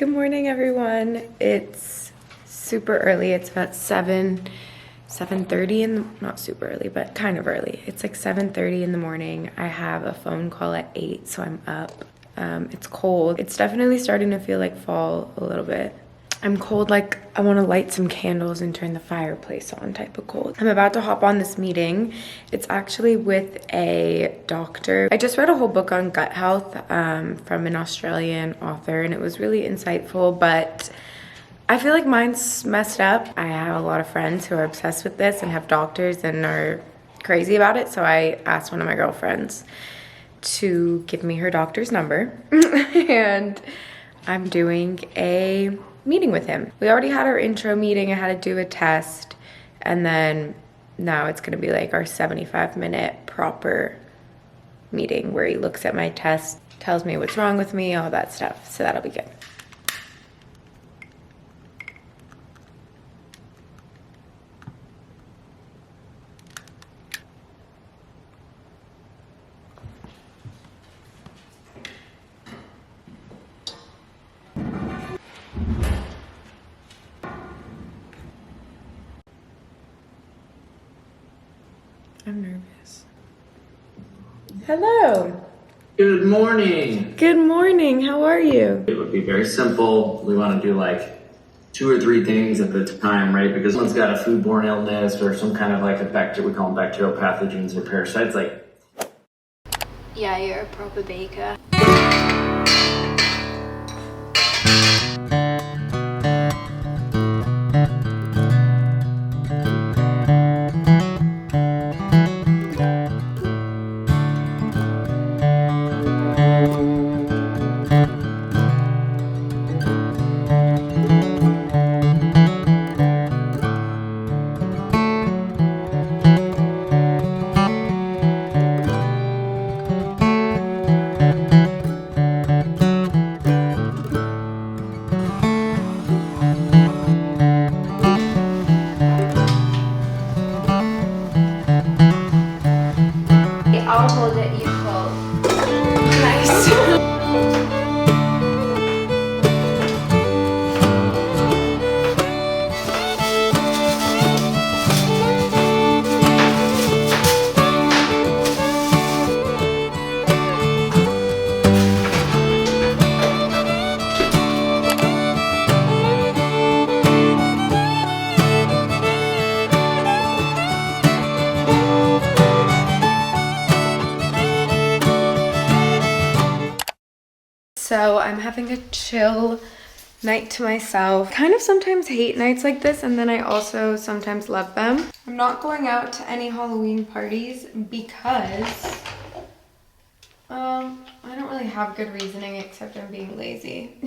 Good morning, everyone. It's super early. It's about 7:30 in the, not super early, but kind of early. It's like 7:30 in the morning. I have a phone call at 8, so I'm up. It's cold. It's definitely starting to feel like fall a little bit. I'm cold, like I want to light some candles and turn the fireplace on type of cold. I'm about to hop on this meeting. It's actually with a doctor. I just read a whole book on gut health from an Australian author, and it was really insightful, but I feel like mine's messed up. I have a lot of friends who are obsessed with this and have doctors and are crazy about it, so I asked one of my girlfriends to give me her doctor's number and I'm doing a meeting with him. We already had our intro meeting. I had to do a test, and then now it's gonna be like our 75-minute proper meeting where he looks at my test, tells me what's wrong with me, all that stuff. So that'll be good. I'm nervous. Hello. Good morning. Good morning. How are you? It would be very simple. We want to do like 2 or 3 things at the time, right? Because someone's got a foodborne illness or some kind of like a bacteria, we call them bacterial pathogens or parasites. Like, yeah, you're a proper baker. I'll hold it, you hold. Nice. So I'm having a chill night to myself. Kind of sometimes hate nights like this, and then I also sometimes love them. I'm not going out to any Halloween parties because I don't really have good reasoning except I'm being lazy.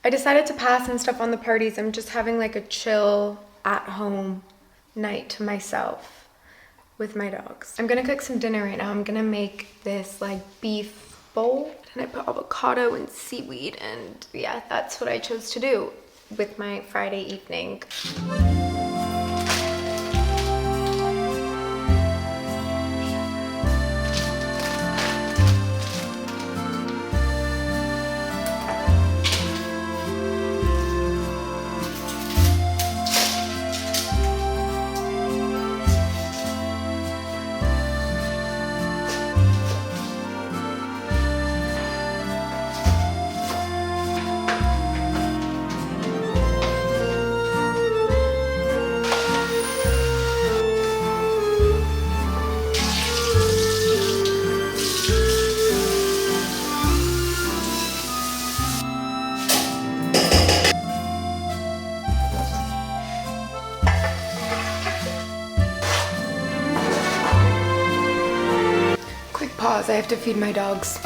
I decided to pass and stuff on the parties. I'm just having like a chill at home night to myself with my dogs. I'm gonna cook some dinner right now. I'm gonna make this like beef bowl, and I put avocado and seaweed, and yeah, that's what I chose to do with my Friday evening. Pause, I have to feed my dogs.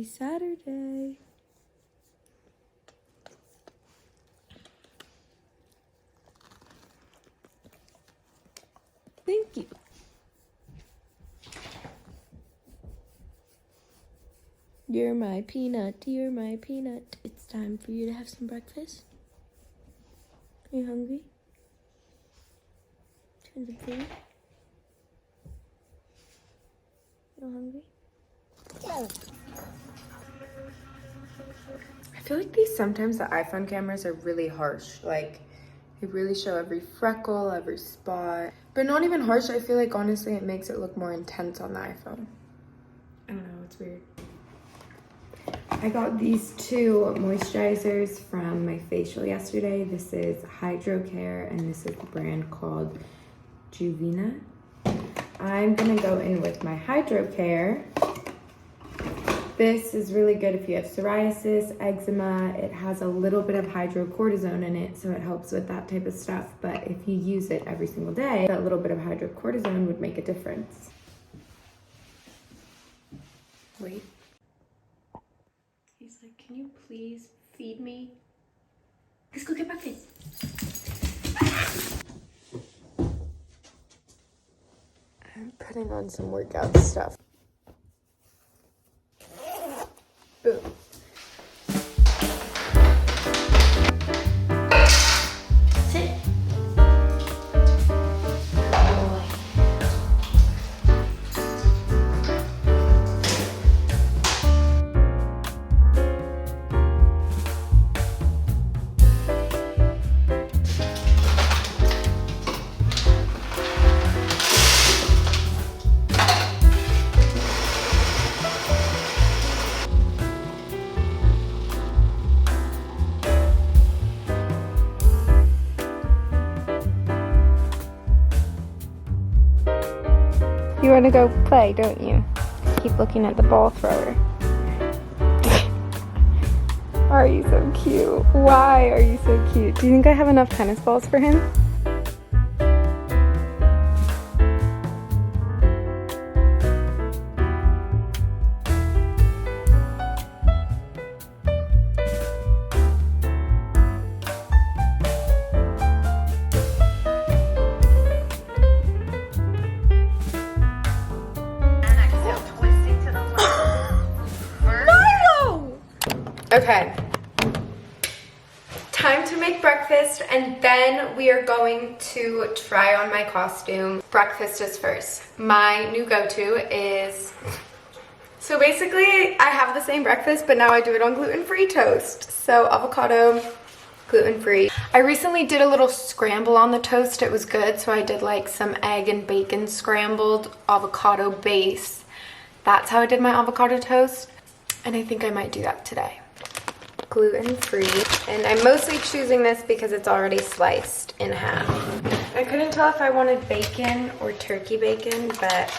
Happy Saturday. Thank you. You're my peanut, you're my peanut. It's time for you to have some breakfast. Are you hungry? Turn the food. You hungry? Yeah. I feel like sometimes the iPhone cameras are really harsh. Like, they really show every freckle, every spot. But not even harsh, I feel like honestly it makes it look more intense on the iPhone. I don't know, it's weird. I got these two moisturizers from my facial yesterday. This is Hydro Care and this is the brand called Juvena. I'm gonna go in with my Hydro Care. This is really good if you have psoriasis, eczema. It has a little bit of hydrocortisone in it, so it helps with that type of stuff. But if you use it every single day, that little bit of hydrocortisone would make a difference. Wait. He's like, can you please feed me? Let's go get breakfast. I'm putting on some workout stuff. Boom. Sit. You want to go play, don't you? Keep looking at the ball thrower. Are you so cute? Why are you so cute? Do you think I have enough tennis balls for him? Okay, time to make breakfast and then we are going to try on my costume. Breakfast is first. My new go-to is, so basically I have the same breakfast but now I do it on gluten-free toast. So avocado, gluten-free. I recently did a little scramble on the toast. It was good. So I did like some egg and bacon scrambled avocado base. That's how I did my avocado toast. And I think I might do that today. Gluten-free, and I'm mostly choosing this because it's already sliced in half. I couldn't tell if I wanted bacon or turkey bacon, but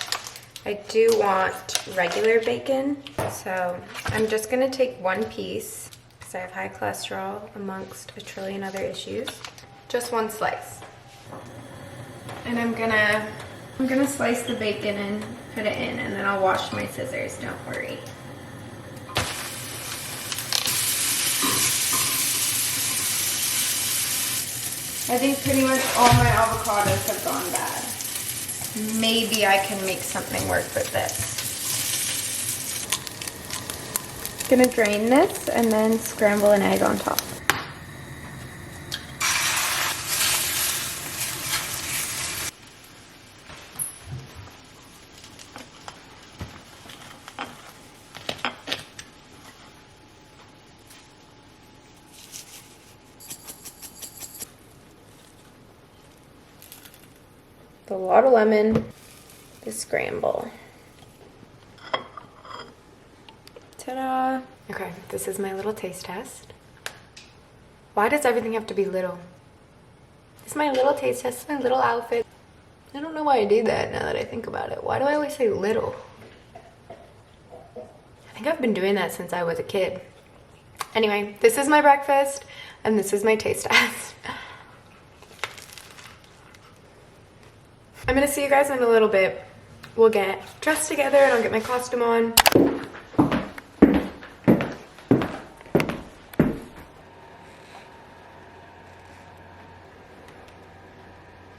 I do want regular bacon. So I'm just gonna take one piece because I have high cholesterol amongst a trillion other issues. Just one slice. And I'm gonna slice the bacon and put it in, and then I'll wash my scissors, don't worry. I think pretty much all my avocados have gone bad. Maybe I can make something work with this. Gonna drain this and then scramble an egg on top. A lot of lemon, the scramble. Ta-da! Okay, this is my little taste test. Why does everything have to be little? This is my little taste test, my little outfit. I don't know why I do that now that I think about it. Why do I always say little? I think I've been doing that since I was a kid. Anyway, this is my breakfast and this is my taste test. I'm gonna see you guys in a little bit. We'll get dressed together and I'll get my costume on.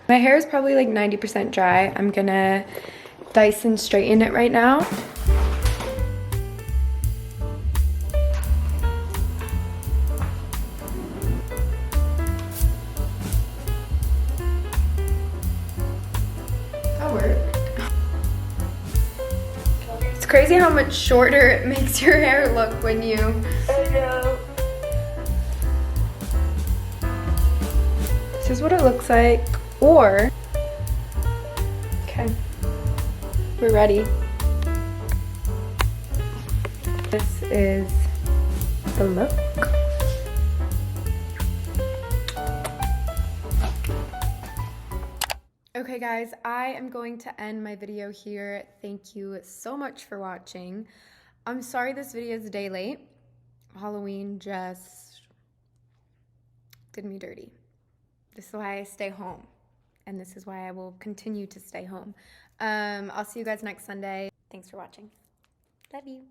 My hair is probably like 90% dry. I'm gonna Dyson straighten it right now. That worked. It's crazy how much shorter it makes your hair look when you... I know. This is what it looks like. Or... Okay. We're ready. This is the look. Okay guys, I am going to end my video here. Thank you so much for watching. I'm sorry this video is a day late. Halloween just did me dirty. This is why I stay home. And this is why I will continue to stay home. I'll see you guys next Sunday. Thanks for watching. Love you.